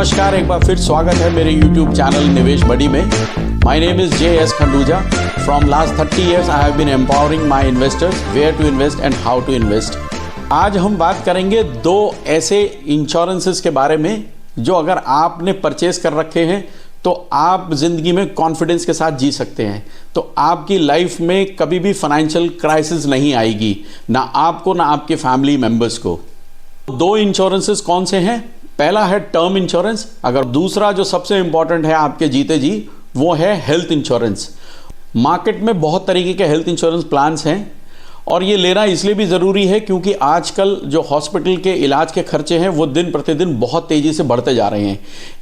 नमस्कार, एक बार फिर स्वागत है मेरे YouTube चैनल निवेश बड़ी में। My name is JS Khanduja. From last 30 years I have been empowering my investors where to invest and how to invest. आज हम बात करेंगे दो ऐसे इंश्योरेंसेस के बारे में जो अगर आपने परचेज कर रखे हैं तो आप ज़िंदगी में कॉन्फिडेंस के साथ जी सकते हैं, तो आपकी लाइफ में कभी भी फाइनेंशियल क्राइसिस नहीं आएगी, ना आपको ना आपके फैमिली मेंबर्स को। दो इंश्योरेंसेस कौन से हैं? पहला है टर्म इंश्योरेंस, अगर दूसरा जो सबसे इंपॉर्टेंट है आपके जीते जी वो है हेल्थ इंश्योरेंस। मार्केट में बहुत तरीके के हेल्थ इंश्योरेंस प्लान्स हैं और ये लेना इसलिए भी ज़रूरी है क्योंकि आजकल जो हॉस्पिटल के इलाज के खर्चे हैं वो दिन प्रतिदिन बहुत तेज़ी से बढ़ते जा रहे हैं।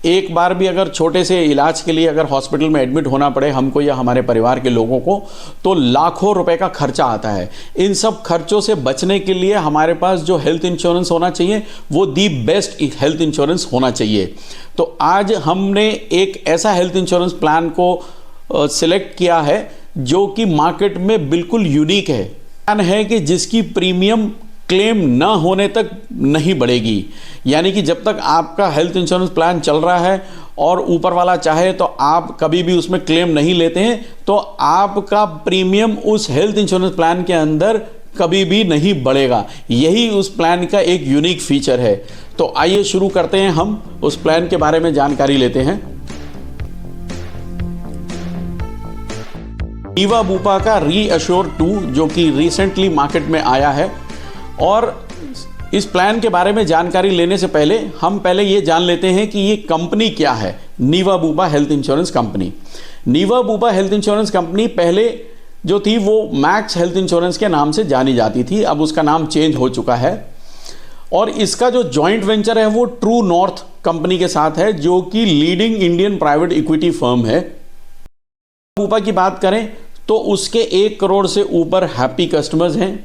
एक बार भी अगर छोटे से इलाज के लिए अगर हॉस्पिटल में एडमिट होना पड़े हमको या हमारे परिवार के लोगों को तो लाखों रुपए का खर्चा आता है। इन सब खर्चों से बचने के लिए हमारे पास जो हेल्थ इंश्योरेंस होना चाहिए वो दी बेस्ट हेल्थ इंश्योरेंस होना चाहिए। तो आज हमने एक ऐसा हेल्थ इंश्योरेंस प्लान को सिलेक्ट किया है जो कि मार्केट में बिल्कुल यूनिक है है कि जिसकी प्रीमियम क्लेम ना होने तक नहीं बढ़ेगी। यानी कि जब तक आपका हेल्थ इंश्योरेंस प्लान चल रहा है और ऊपर वाला चाहे तो आप कभी भी उसमें क्लेम नहीं लेते हैं तो आपका प्रीमियम उस हेल्थ इंश्योरेंस प्लान के अंदर कभी भी नहीं बढ़ेगा। यही उस प्लान का एक यूनिक फीचर है। तो आइए शुरू करते हैं, हम उस प्लान के बारे में जानकारी लेते हैं। नीवा बूपा का रीअश्योर 2 जो कि रिसेंटली मार्केट में आया है, और इस प्लान के बारे में जानकारी लेने से पहले हम पहले ये जान लेते हैं कि ये कंपनी क्या है। Niva Bupa health insurance company. Niva Bupa health insurance company पहले जो थी वो मैक्स हेल्थ इंश्योरेंस के नाम से जानी जाती थी, अब उसका नाम चेंज हो चुका है। और इसका जो जॉइंट वेंचर है वो ट्रू नॉर्थ कंपनी के साथ है जो कि leading Indian private equity firm है। बूपा की बात करें तो उसके 1 करोड़ से ऊपर हैप्पी कस्टमर्स हैं,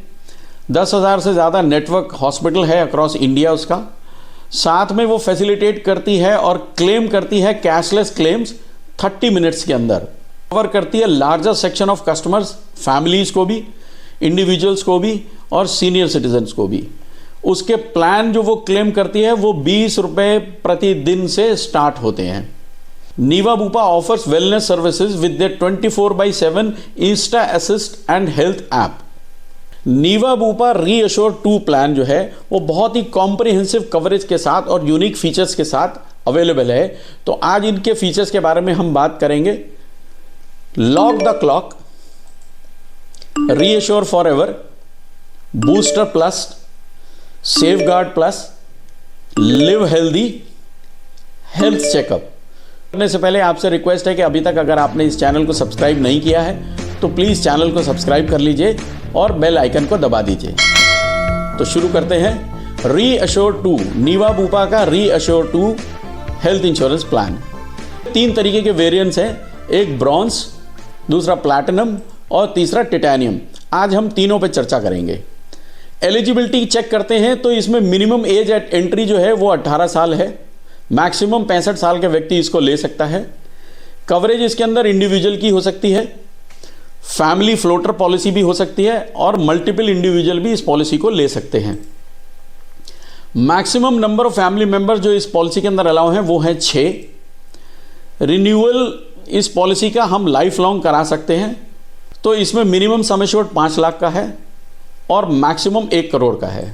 10,000 से ज़्यादा नेटवर्क हॉस्पिटल है अक्रॉस इंडिया उसका। साथ में वो फैसिलिटेट करती है और क्लेम करती है कैशलेस क्लेम्स 30 मिनट्स के अंदर। कवर करती है larger section of customers, families को भी, इंडिविजुअल्स को भी और सीनियर सिटीजन्स को भी। उसके प्लान जो वो क्लेम करती है वो 20 रुपये प्रतिदिन से स्टार्ट होते हैं। Niva Bupa offers wellness services with their 24/7 insta assist and health app. Niva Bupa reassure 2 plan जो है वो बहुत ही कॉम्प्रिहेंसिव कवरेज के साथ और यूनिक फीचर्स के साथ अवेलेबल है। तो आज इनके फीचर्स के बारे में हम बात करेंगे। Lock the clock, reassure for ever, booster plus, safeguard plus, live healthy, health checkup. करने से पहले आपसे रिक्वेस्ट है कि अभी तक अगर आपने इस चैनल को सब्सक्राइब नहीं किया है तो प्लीज़ चैनल को सब्सक्राइब कर लीजिए और बेल आइकन को दबा दीजिए। तो शुरू करते हैं। रीअश्योर 2, नीवा बूपा का रीअश्योर 2 हेल्थ इंश्योरेंस प्लान। 3 तरीके के वेरिएंट्स हैं, एक ब्रॉन्ज, दूसरा प्लैटिनम और तीसरा टाइटेनियम। आज हम तीनों पे चर्चा करेंगे। एलिजिबिलिटी चेक करते हैं तो इसमें मिनिमम एज एट एंट्री जो है वो 18 साल है, मैक्सिमम 65 साल के व्यक्ति इसको ले सकता है। कवरेज इसके अंदर इंडिविजुअल की हो सकती है, फैमिली फ्लोटर पॉलिसी भी हो सकती है और मल्टीपल इंडिविजुअल भी इस पॉलिसी को ले सकते हैं। Maximum number of family member जो इस पॉलिसी के अंदर अलाउ हैं वो है 6। रिन्यूअल इस पॉलिसी का हम लाइफ लॉन्ग करा सकते हैं। तो इसमें मिनिमम सम एश्योर्ड 5 लाख का है और मैक्सिमम 1 करोड़ का है।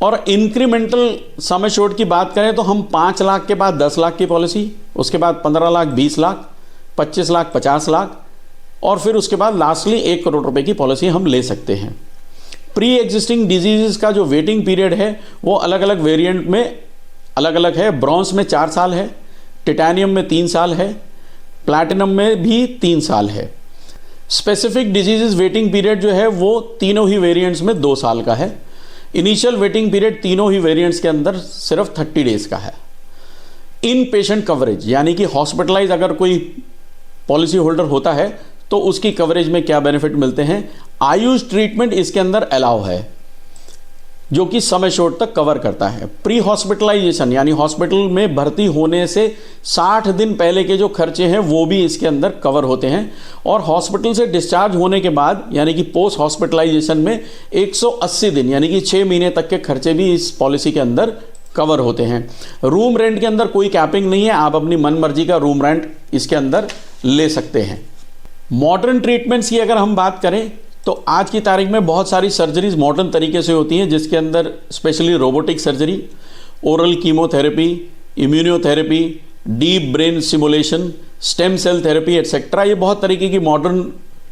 और इंक्रीमेंटल सम एश्योर्ड की बात करें तो हम 5 लाख के बाद 10 लाख की पॉलिसी, उसके बाद 15 लाख 20 लाख, 25 लाख 50 लाख और फिर उसके बाद लास्टली 1 करोड़ रुपए की पॉलिसी हम ले सकते हैं। प्री एग्जिस्टिंग डिजीजेस का जो वेटिंग पीरियड है वो अलग अलग वेरिएंट में अलग अलग है। ब्रॉन्ज में 4 साल है, टाइटेनियम में 3 साल है, प्लैटिनम में भी 3 साल है। स्पेसिफिक डिजीजेस वेटिंग पीरियड जो है वो तीनों ही वेरिएंट्स में 2 साल का है। इनिशियल वेटिंग पीरियड तीनों ही वेरिएंट्स के अंदर सिर्फ 30 डेज का है। इन पेशेंट कवरेज यानी कि हॉस्पिटलाइज अगर कोई पॉलिसी होल्डर होता है तो उसकी कवरेज में क्या बेनिफिट मिलते हैं। आयुष ट्रीटमेंट इसके अंदर अलाउ है जो कि सम एश्योर्ड तक कवर करता है। प्री हॉस्पिटलाइजेशन यानी हॉस्पिटल में भर्ती होने से 60 दिन पहले के जो खर्चे हैं वो भी इसके अंदर कवर होते हैं। और हॉस्पिटल से डिस्चार्ज होने के बाद यानी कि पोस्ट हॉस्पिटलाइजेशन में 180 दिन यानी कि 6 महीने तक के खर्चे भी इस पॉलिसी के अंदर कवर होते हैं। रूम रेंट के अंदर कोई कैपिंग नहीं है, आप अपनी मनमर्जी का रूम रेंट इसके अंदर ले सकते हैं। मॉडर्न ट्रीटमेंट्स की अगर हम बात करें तो आज की तारीख में बहुत सारी सर्जरीज मॉडर्न तरीके से होती हैं, जिसके अंदर specially robotic surgery, oral chemotherapy, immunotherapy, deep brain simulation, stem cell therapy etcetera, ये बहुत तरीके की मॉडर्न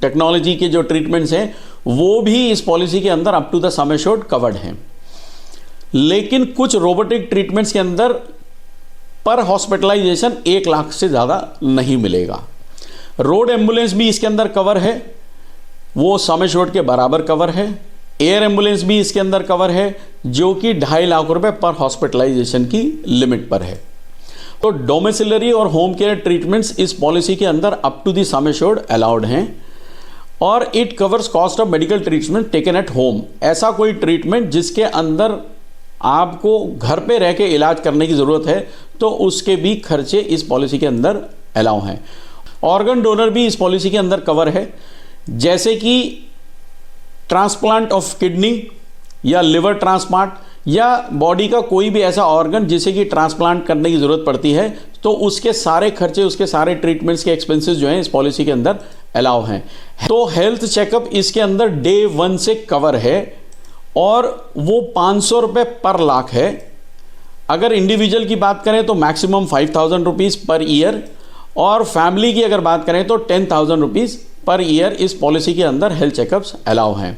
टेक्नोलॉजी के जो ट्रीटमेंट्स हैं वो भी इस पॉलिसी के अंदर up to the sum assured covered हैं। लेकिन कुछ रोबोटिक ट्रीटमेंट्स के अंदर पर हॉस्पिटलाइजेशन 1 लाख से ज़्यादा नहीं मिलेगा। रोड एम्बुलेंस भी इसके अंदर कवर है, वो सम एश्योर्ड के बराबर कवर है। एयर एम्बुलेंस भी इसके अंदर कवर है, जो कि 2.5 लाख रुपए पर हॉस्पिटलाइजेशन की लिमिट पर है। तो डोमिसिलरी और होम केयर ट्रीटमेंट्स इस पॉलिसी के अंदर up to the sum assured allowed हैं, और it covers cost of medical treatment taken at home. ऐसा कोई ट्रीटमेंट जिसके अंदर आपको घर पे रह के इलाज करने की ज़रूरत है तो उसके भी खर्चे इस पॉलिसी के अंदर अलाउ हैं। ऑर्गन डोनर भी इस पॉलिसी के अंदर कवर है, जैसे कि ट्रांसप्लांट ऑफ किडनी या लिवर ट्रांसप्लांट या बॉडी का कोई भी ऐसा ऑर्गन जिसे कि ट्रांसप्लांट करने की ज़रूरत पड़ती है, तो उसके सारे खर्चे, उसके सारे ट्रीटमेंट्स के एक्सपेंसेस जो हैं इस पॉलिसी के अंदर अलाउ हैं। तो हेल्थ चेकअप इसके अंदर डे 1 से कवर है और वो 500 रुपये पर लाख है। अगर इंडिविजुअल की बात करें तो मैक्सिमम 5,000 रुपीज़ पर ईयर, और फैमिली की अगर बात करें तो 10,000 रुपीज़ पर ईयर इस पॉलिसी के अंदर हेल्थ चेकअप्स अलाउ हैं।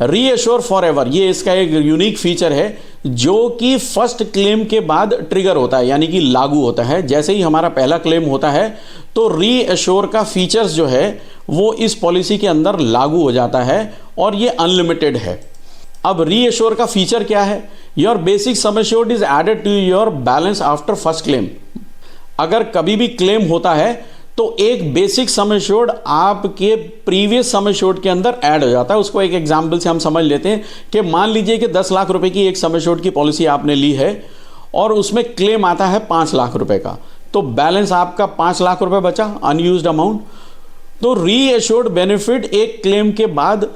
रीएश्योर फॉर एवर, ये इसका एक यूनिक फीचर है जो कि फर्स्ट क्लेम के बाद ट्रिगर होता है, यानी कि लागू होता है। जैसे ही हमारा पहला क्लेम होता है तो रीएश्योर का फीचर्स जो है वो इस पॉलिसी के अंदर लागू हो जाता है और ये अनलिमिटेड है। अब रीएश्योर का फीचर क्या है? Your basic sum assured is added to your balance after first claim. अगर कभी भी क्लेम होता है तो एक बेसिक सम एश्योर्ड आपके प्रीवियस सम एश्योर्ड के अंदर ऐड हो जाता है। उसको एक एग्जांपल से हम समझ लेते हैं कि मान लीजिए कि 10 लाख रुपए की एक सम एश्योर्ड की पॉलिसी आपने ली है और उसमें क्लेम आता है 5 लाख रुपए का, तो बैलेंस आपका 5 लाख रुपए बचा, अनयूज्ड अमाउंट। तो रीएश्योर्ड बेनिफिट एक क्लेम के बाद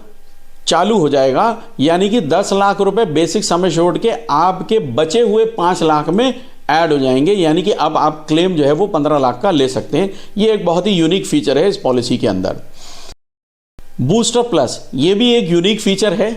चालू हो जाएगा, यानी कि 10 लाख रुपए बेसिक सम एश्योर्ड के आपके बचे हुए 5 लाख में ऐड हो जाएंगे, यानी कि अब आप क्लेम जो है वो 15 लाख का ले सकते हैं। ये एक बहुत ही यूनिक फीचर है इस पॉलिसी के अंदर। बूस्टर प्लस, ये भी एक यूनिक फीचर है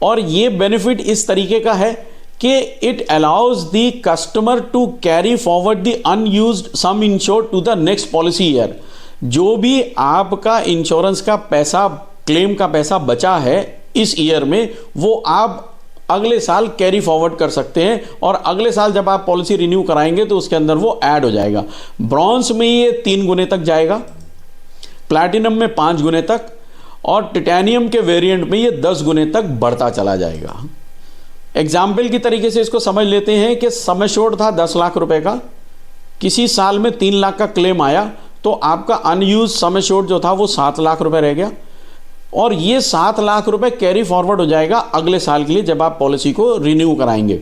और ये बेनिफिट इस तरीके का है कि it allows the customer to carry forward the unused sum insured to the next policy year. जो भी आपका इंश्योरेंस का पैसा, क्लेम का पैसा बचा है इस ईयर में, वो आप अगले साल कैरी फॉरवर्ड कर सकते हैं और अगले साल जब आप पॉलिसी रिन्यू कराएंगे तो उसके अंदर वो ऐड हो जाएगा। ब्रॉन्ज में ये 3 गुने तक जाएगा, प्लैटिनम में 5 गुने तक, और टिटेनियम के वेरिएंट में ये 10 गुने तक बढ़ता चला जाएगा। एग्जाम्पल की तरीके से इसको समझ लेते हैं कि सम एश्योर्ड था 10 लाख रुपए का, किसी साल में 3 लाख का क्लेम आया तो आपका अनयूज सम एश्योर्ड जो था वो 7 लाख रुपए रह गया, और ये 7 लाख रुपए कैरी फॉरवर्ड हो जाएगा अगले साल के लिए जब आप पॉलिसी को रिन्यू कराएंगे।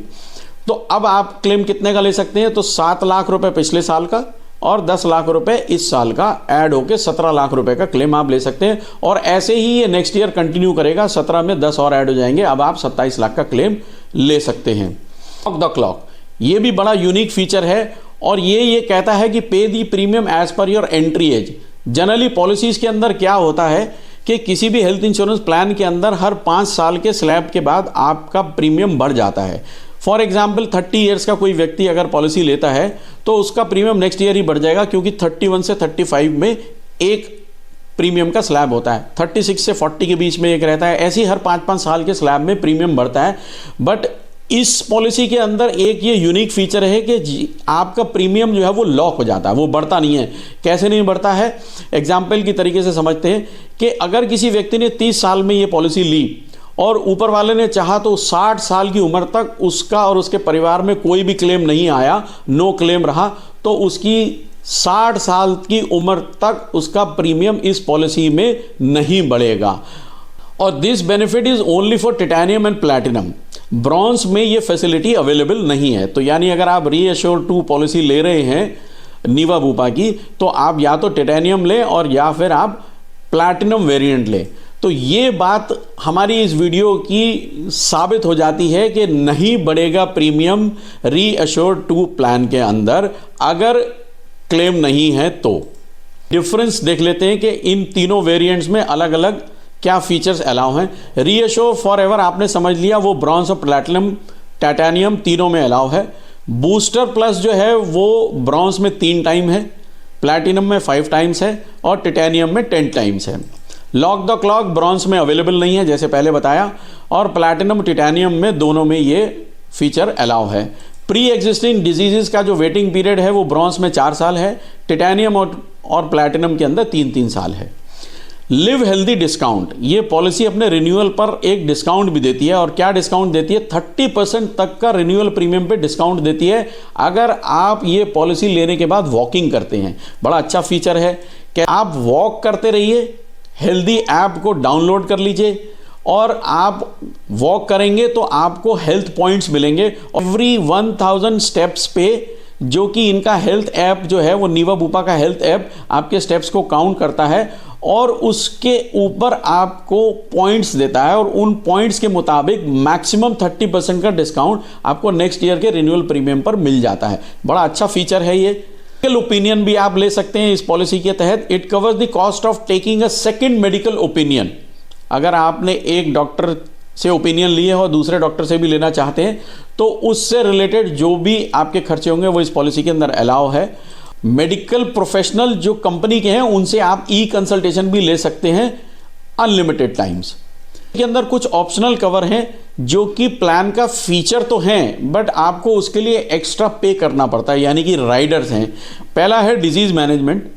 तो अब आप क्लेम कितने का ले सकते हैं? तो 7 लाख रुपए पिछले साल का और 10 लाख रुपए इस साल का ऐड होकर 17 लाख रुपए का क्लेम आप ले सकते हैं, और ऐसे ही ये नेक्स्ट ईयर कंटिन्यू करेगा। 17 में 10 और ऐड हो जाएंगे, अब आप 27 लाख का क्लेम ले सकते हैं। ऑफ द क्लॉक, ये भी बड़ा यूनिक फीचर है और ये कहता है कि pay the premium age per your entry age. Generally policies के अंदर क्या होता है कि किसी भी हेल्थ इंश्योरेंस प्लान के अंदर हर 5 साल के स्लैब के बाद आपका प्रीमियम बढ़ जाता है। फॉर एग्जाम्पल 30 ईयर्स का कोई व्यक्ति अगर पॉलिसी लेता है तो उसका प्रीमियम नेक्स्ट ईयर ही बढ़ जाएगा, क्योंकि 31 से 35 में एक प्रीमियम का स्लैब होता है, 36 से 40 के बीच में एक रहता है। ऐसे ही हर 5-5 साल के स्लैब में प्रीमियम बढ़ता है। बट इस पॉलिसी के अंदर एक ये यूनिक फीचर है कि आपका प्रीमियम जो है वो लॉक हो जाता है, वो बढ़ता नहीं है। कैसे नहीं बढ़ता है? एग्जाम्पल की तरीके से समझते हैं कि अगर किसी व्यक्ति ने 30 साल में ये पॉलिसी ली और ऊपर वाले ने चाहा तो 60 साल की उम्र तक उसका और उसके परिवार में कोई भी क्लेम नहीं आया, नो क्लेम रहा, तो उसकी 60 साल की उम्र तक उसका प्रीमियम इस पॉलिसी में नहीं बढ़ेगा। और this benefit is only for titanium and platinum. Bronze में ये फैसिलिटी अवेलेबल नहीं है। तो यानी अगर आप रीएश्योर 2 पॉलिसी ले रहे हैं नीवा बूपा की, तो आप या तो टिटेनियम लें और या फिर आप प्लैटिनम वेरिएंट लें। तो ये बात हमारी इस वीडियो की साबित हो जाती है कि नहीं बढ़ेगा प्रीमियम रीअश्योर्ड 2 प्लान के अंदर अगर क्लेम नहीं है तो। डिफरेंस देख लेते हैं कि इन तीनों वेरिएंट्स में अलग अलग क्या फीचर्स अलाउ हैं। रीअश्योर फॉर एवर आपने समझ लिया, वो ब्रॉन्ज और प्लैटिनम टाइटेनियम तीनों में अलाउ है। बूस्टर प्लस जो है वो ब्रॉन्ज में 3 टाइम है, प्लैटिनम में 5 टाइम्स है और टाइटेनियम में 10 टाइम्स है। लॉक द क्लॉक ब्रॉन्ज में अवेलेबल नहीं है जैसे पहले बताया, और प्लैटिनम टाइटेनियम में दोनों में ये फीचर अलाउ है। प्री एग्जिस्टिंग डिजीजेस का जो वेटिंग पीरियड है वो ब्रॉन्ज में 4 साल है, टाइटेनियम और प्लैटिनम के अंदर 3-3 साल है। लिव हेल्दी डिस्काउंट, ये पॉलिसी अपने रिन्यूअल पर एक डिस्काउंट भी देती है, और क्या डिस्काउंट देती है, 30% तक का रिन्यूअल प्रीमियम पे डिस्काउंट देती है अगर आप ये पॉलिसी लेने के बाद वॉकिंग करते हैं। बड़ा अच्छा फीचर है कि आप वॉक करते रहिए, हेल्दी ऐप को डाउनलोड कर लीजिए और आप वॉक करेंगे तो आपको हेल्थ पॉइंट्स मिलेंगे। एवरी 1000 स्टेप्स पे, जो कि इनका हेल्थ ऐप जो है वो नीवा बूपा का हेल्थ ऐप आपके स्टेप्स को काउंट करता है और उसके ऊपर आपको पॉइंट्स देता है, और उन पॉइंट्स के मुताबिक मैक्सिमम 30% का डिस्काउंट आपको नेक्स्ट ईयर के रिन्यूअल प्रीमियम पर मिल जाता है। बड़ा अच्छा फीचर है ये। मेडिकल ओपिनियन भी आप ले सकते हैं इस पॉलिसी के तहत। It covers the cost of taking a second medical opinion. अगर आपने एक डॉक्टर से ओपिनियन लिए हो, दूसरे डॉक्टर से भी लेना चाहते हैं, तो उससे रिलेटेड जो भी आपके खर्चे होंगे वो इस पॉलिसी के अंदर अलाउ है। मेडिकल प्रोफेशनल जो कंपनी के हैं उनसे आप ई कंसल्टेशन भी ले सकते हैं अनलिमिटेड टाइम्स। के अंदर कुछ ऑप्शनल कवर हैं जो कि प्लान का फीचर तो हैं, बट आपको उसके लिए एक्स्ट्रा पे करना पड़ता है, यानी कि राइडर्स हैं। पहला है डिजीज मैनेजमेंट,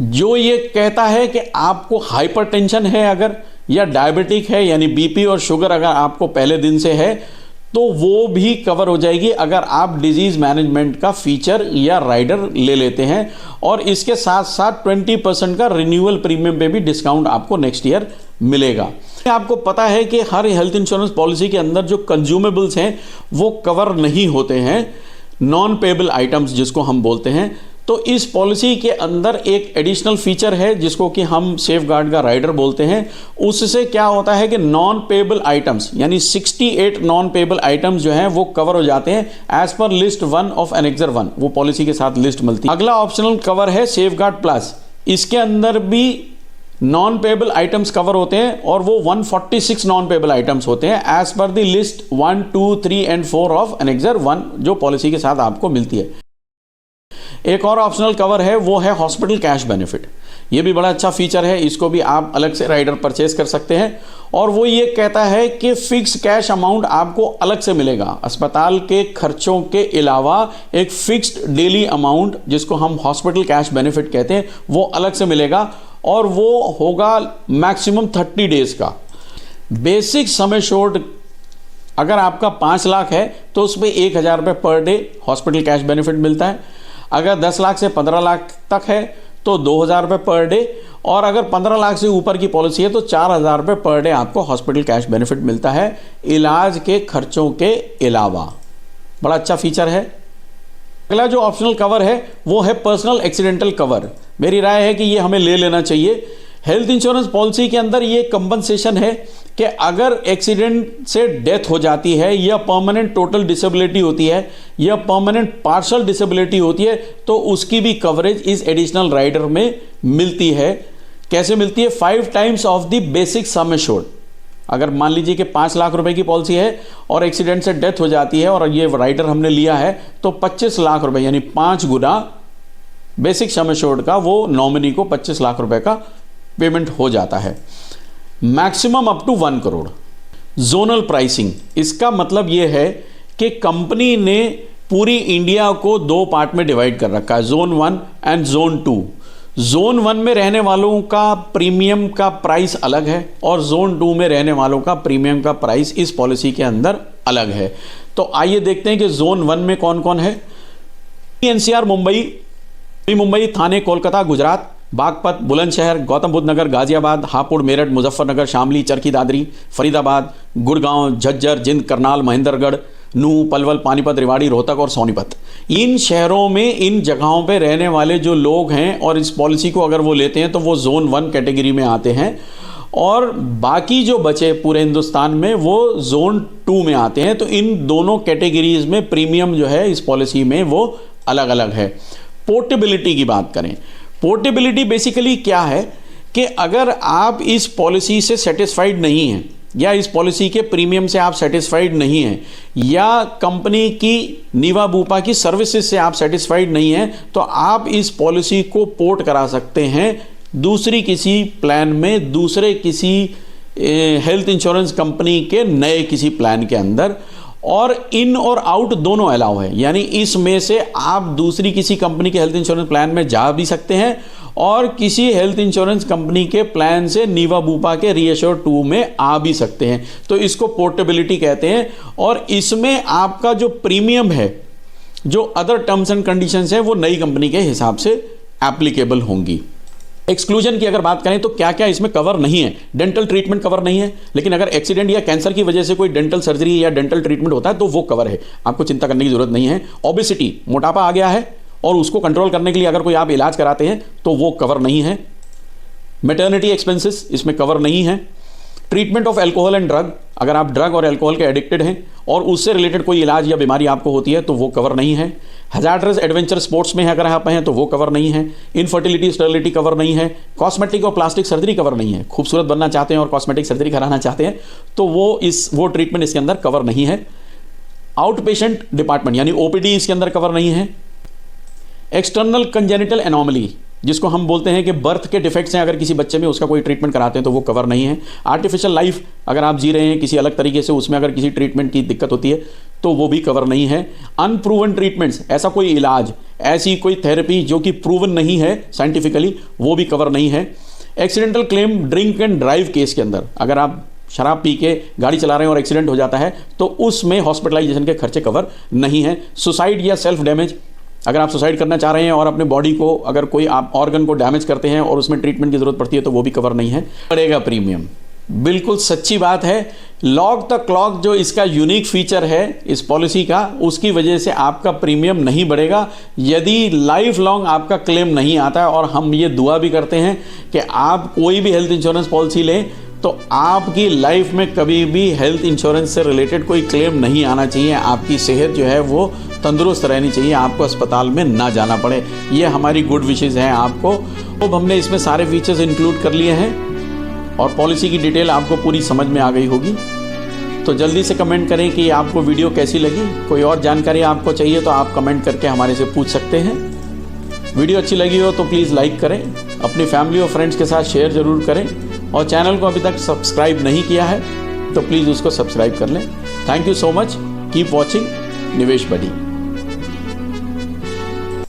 जो ये कहता है कि आपको हाइपरटेंशन है अगर, या डायबिटिक है यानी बीपी और शुगर अगर आपको पहले दिन से है, तो वो भी कवर हो जाएगी अगर आप डिजीज मैनेजमेंट का फीचर या राइडर ले लेते हैं। और इसके साथ साथ 20% का रिन्यूअल प्रीमियम पे भी डिस्काउंट आपको नेक्स्ट ईयर मिलेगा। आपको पता है कि हर हेल्थ इंश्योरेंस पॉलिसी के अंदर जो कंज्यूमेबल्स हैं वो कवर नहीं होते हैं, नॉन पेएबल आइटम्स जिसको हम बोलते हैं। तो इस पॉलिसी के अंदर एक एडिशनल फीचर है जिसको कि हम सेफ गार्ड का राइडर बोलते हैं। उससे क्या होता है कि नॉन पेएबल आइटम्स यानी 68 नॉन पेएबल आइटम्स जो हैं वो कवर हो जाते हैं एज पर लिस्ट 1 ऑफ एनेक्सर 1, वो पॉलिसी के साथ लिस्ट मिलती है। अगला ऑप्शनल कवर है सेफ गार्ड प्लस। इसके अंदर भी नॉन पेएबल आइटम्स कवर होते हैं और वो 146 नॉन पेएबल आइटम्स होते हैं as per the list 1, 2, 3 and 4 of annexure 1 जो पॉलिसी के साथ आपको मिलती है। एक और ऑप्शनल कवर है वो है हॉस्पिटल कैश बेनिफिट। ये भी बड़ा अच्छा फीचर है, इसको भी आप अलग से राइडर परचेज कर सकते हैं, और वो ये कहता है कि फिक्स कैश अमाउंट आपको अलग से मिलेगा। अस्पताल के खर्चों के अलावा एक फिक्स्ड डेली अमाउंट जिसको हम हॉस्पिटल कैश बेनिफिट कहते हैं वो अलग से मिलेगा, और वो होगा मैक्सिमम 30 डेज का। बेसिक सम एश्योर्ड अगर आपका 5 लाख है तो उसमें 1000 रुपये per day hospital cash benefit मिलता है। अगर 10 लाख से 15 लाख तक है तो 2000 रुपये पर डे, और अगर 15 लाख से ऊपर की पॉलिसी है तो 4000 रुपये पर डे आपको हॉस्पिटल कैश बेनिफिट मिलता है इलाज के खर्चों के अलावा। बड़ा अच्छा फीचर है। अगला जो ऑप्शनल कवर है वो है पर्सनल एक्सीडेंटल कवर। मेरी राय है कि ये हमें ले लेना चाहिए। हेल्थ इंश्योरेंस पॉलिसी के अंदर ये कंपनसेशन है कि अगर एक्सीडेंट से डेथ हो जाती है या परमानेंट टोटल डिसेबिलिटी होती है या परमानेंट पार्शियल डिसेबिलिटी होती है तो उसकी भी कवरेज इस एडिशनल राइडर में मिलती है। कैसे मिलती है? 5 times of the basic sum assured. अगर मान लीजिए कि 5 लाख रुपए की पॉलिसी है और एक्सीडेंट से डेथ हो जाती है और ये राइडर हमने लिया है तो 25 लाख रुपए यानी 5 गुना बेसिक सम एश्योर्ड का वो नॉमिनी को 25 लाख रुपए का पेमेंट हो जाता है। Maximum up to 1 crore. Zonal pricing, इसका मतलब यह है कि कंपनी ने पूरी इंडिया को 2 पार्ट में डिवाइड कर रखा है, जोन 1 एंड जोन 2। जोन 1 में रहने वालों का प्रीमियम का प्राइस अलग है और जोन 2 में रहने वालों का प्रीमियम का प्राइस इस पॉलिसी के अंदर अलग है। तो आइए देखते हैं कि जोन 1 में कौन कौन है। एनसीआर मुंबई, थाने कोलकाता गुजरात, बागपत, बुलंदशहर, गौतम बुद्ध नगर, गाजियाबाद, हापुड़, मेरठ, मुजफ्फरनगर, शामली, चरखी दादरी, फरीदाबाद, गुड़गांव, झज्जर, जिंद, करनाल, महेंद्रगढ़, नूह, पलवल, पानीपत, रेवाड़ी, रोहतक और सोनीपत। इन शहरों में इन जगहों पे रहने वाले जो लोग हैं और इस पॉलिसी को अगर वो लेते हैं तो वो जोन 1 कैटेगरी में आते हैं। और बाकी जो बचे पूरे हिंदुस्तान में वो जोन 2 में आते हैं। तो इन दोनों कैटेगरीज में प्रीमियम जो है इस पॉलिसी में वो अलग अलग है। पोर्टेबिलिटी की बात करें, पोर्टेबिलिटी बेसिकली क्या है कि अगर आप इस पॉलिसी से सेटिस्फाइड नहीं हैं या इस पॉलिसी के प्रीमियम से आप सेटिस्फाइड नहीं हैं या कंपनी की नीवा बूपा की सर्विसेज से आप सेटिस्फाइड नहीं हैं, तो आप इस पॉलिसी को पोर्ट करा सकते हैं दूसरी किसी प्लान में, दूसरे किसी हेल्थ इंश्योरेंस कंपनी के नए किसी प्लान के अंदर। और इन और आउट दोनों अलाउ है, यानी इसमें से आप दूसरी किसी कंपनी के हेल्थ इंश्योरेंस प्लान में जा भी सकते हैं और किसी हेल्थ इंश्योरेंस कंपनी के प्लान से नीवा बूपा के रीएश्योर 2 में आ भी सकते हैं। तो इसको पोर्टेबिलिटी कहते हैं। और इसमें आपका जो प्रीमियम है, जो अदर टर्म्स एंड कंडीशंस है, वो नई कंपनी के हिसाब से एप्लीकेबल होंगी। एक्सक्लूजन की अगर बात करें तो क्या क्या इसमें कवर नहीं है। डेंटल ट्रीटमेंट कवर नहीं है, लेकिन अगर एक्सीडेंट या कैंसर की वजह से कोई डेंटल सर्जरी या डेंटल ट्रीटमेंट होता है तो वो कवर है, आपको चिंता करने की जरूरत नहीं है। ओबेसिटी, मोटापा आ गया है और उसको कंट्रोल करने के लिए अगर कोई आप इलाज कराते हैं तो वो कवर नहीं है। मैटरनिटी एक्सपेंसेस इसमें कवर नहीं है। Treatment of alcohol and drug, अगर आप ड्रग और एल्कोहल के एडिक्टेड हैं और उससे रिलेटेड कोई इलाज या बीमारी आपको होती है तो वो कवर नहीं है। हैजार्डस एडवेंचर स्पोर्ट्स में अगर आप हैं तो वो कवर नहीं है। इनफर्टिलिटी, स्टेरिलिटी कवर नहीं है। कॉस्मेटिक और प्लास्टिक सर्जरी कवर नहीं है, खूबसूरत बनना चाहते हैं और कॉस्मेटिक सर्जरी कराना चाहते हैं तो वो ट्रीटमेंट इसके अंदर कवर नहीं है। आउट पेशेंट डिपार्टमेंट यानी ओपीडी इसके अंदर कवर नहीं है। एक्सटर्नल कंजेनिटल एनोमली, जिसको हम बोलते हैं कि बर्थ के डिफेक्ट्स हैं, अगर किसी बच्चे में उसका कोई ट्रीटमेंट कराते हैं तो वो कवर नहीं है। आर्टिफिशियल लाइफ अगर आप जी रहे हैं किसी अलग तरीके से, उसमें अगर किसी ट्रीटमेंट की दिक्कत होती है तो वो भी कवर नहीं है। अनप्रूवन ट्रीटमेंट्स, ऐसा कोई इलाज, ऐसी कोई थेरेपी जो कि प्रूवन नहीं है साइंटिफिकली, वो भी कवर नहीं है। Accidental claim drink and drive case के अंदर, अगर आप शराब पी के गाड़ी चला रहे हैं और एक्सीडेंट हो जाता है तो उसमें हॉस्पिटलाइजेशन के खर्चे कवर नहीं है। सुसाइड या सेल्फ डैमेज, अगर आप सुसाइड करना चाह रहे हैं और अपने बॉडी को, अगर कोई आप ऑर्गन को डैमेज करते हैं और उसमें ट्रीटमेंट की जरूरत पड़ती है तो वो भी कवर नहीं है। पड़ेगा प्रीमियम, बिल्कुल सच्ची बात है। लॉक द क्लॉक जो इसका यूनिक फीचर है इस पॉलिसी का, उसकी वजह से आपका प्रीमियम नहीं बढ़ेगा यदि लाइफ लॉन्ग आपका क्लेम नहीं आता है। और हम ये दुआ भी करते हैं कि आप कोई भी हेल्थ इंश्योरेंस पॉलिसी लें तो आपकी लाइफ में कभी भी हेल्थ इंश्योरेंस से रिलेटेड कोई क्लेम नहीं आना चाहिए। आपकी सेहत जो है वो तंदुरुस्त रहनी चाहिए, आपको अस्पताल में ना जाना पड़े। ये हमारी गुड विशेज़ हैं आपको। अब हमने इसमें सारे फीचर्स इंक्लूड कर लिए हैं और पॉलिसी की डिटेल आपको पूरी समझ में आ गई होगी। तो जल्दी से कमेंट करें कि आपको वीडियो कैसी लगी। कोई और जानकारी आपको चाहिए तो आप कमेंट करके हमारे से पूछ सकते हैं। वीडियो अच्छी लगी हो तो प्लीज़ लाइक करें, अपनी फैमिली और फ्रेंड्स के साथ शेयर ज़रूर करें और चैनल को अभी तक सब्सक्राइब नहीं किया है तो प्लीज़ उसको सब्सक्राइब कर लें। Thank you so much, keep watching निवेश बडी।